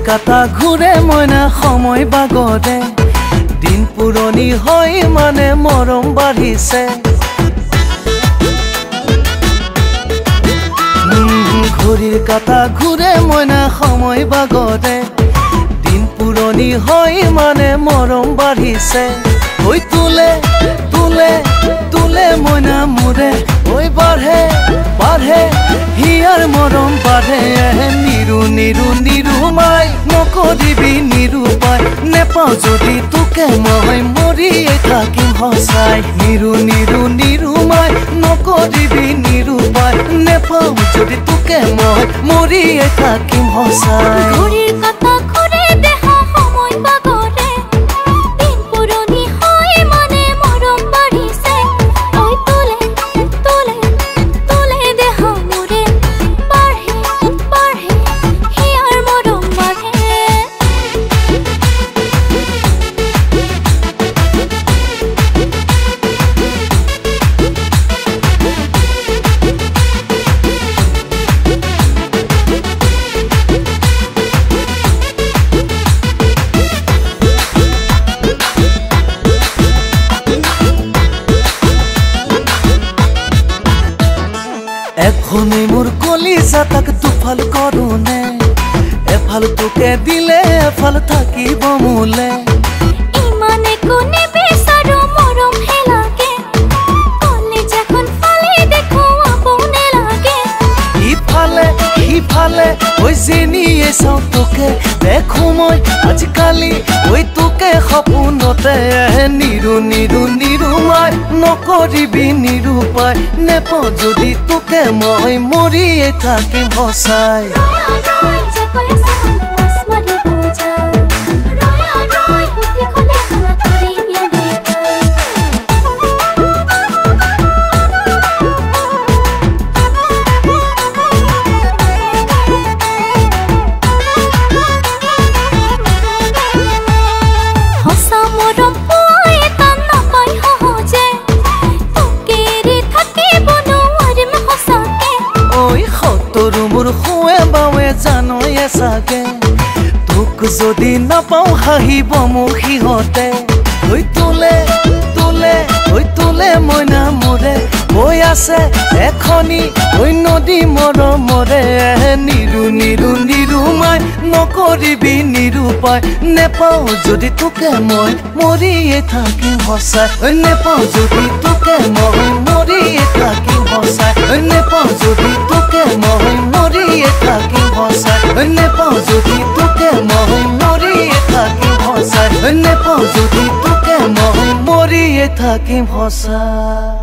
কাটা ঘূৰে মইনা সময় বাগৰে দিন পুৰণি হৈ মানে মৰম বাঢ়িছে ঘড়ীৰ কাটা ঘূৰে মইনা সময় বাগৰে দিন পুৰণি হৈ মানে মৰম বাঢ়িছে ঐ তোলে তোলে তোলে মইনা মোৰে ঐ বাঢ়ে বাঢ়ে হিয়াৰ মৰম বাঢ়ে নিৰু নিৰু নিৰুমাই নকৰিবি নিৰুপায় নেপাওঁ যদি তোকে মই মৰিয়ে থাকিম সঁচাই নিৰু নিৰু নিৰুমাই নকৰিবি নিৰুপায় নেপাওঁ যদি তোকে মই মৰিয়ে থাকিম সঁচাই ঘড়ীৰ কাটা ঘূৰে দেহ সময় বাগৰে দিন পুৰণি হৈ মানে মৰম বাঢ়িছে ঐ তোলে তোলে তোলে দেহ মোৰে বাঢ়ে বাঢ়ে হিয়াৰ মৰম বাঢ়ে এখনেই মোৰ কলিজা তাক দুফাল কৰোনে এফাল তোকে দিলে এফাল থাকিব মোলে ইমানে কোনে বিচাৰো মৰম হে লাগে কলিজাখন ফালি দেখো আপোনে লাগে ইফালে সিফালে ঐ যেনিয়ে চাওঁ তোকে দেখো মই আজিকালি ঐ তোকে সপোনতে নিৰু নিৰু নিৰুমাই নকৰিবি নিৰুপায় নেপাওঁ যদি তোকে মই মৰিয়ে থাকিম সঁচাই মোৰ শুৱে বাৱে জানয়ে চাগে তোক যদি নাপাওঁ হাঁহিব মোক সিহঁতে ঐ তোলে তোলে ঐ তোলে মইনা মোৰে কৈ আছে এখনি ঐ নদী মৰমৰে নিৰু নিৰু নিৰুমাই নকৰিবি নিৰুপায় নেপাওঁ যদি তোকে মই মৰিয়ে থাকিম সঁচাই নেপাওঁ যদি তোকে মই মৰিয়ে থাকিম সঁচাই নেপাওঁ যদি তোকে মই মৰিয়ে থাকিম সঁচাই নেপাওঁ যদি তোকে মই মৰিয়ে থাকিম সঁচাই নেপাওঁ যদি তোকে মই মৰিয়ে থাকিম সঁচাই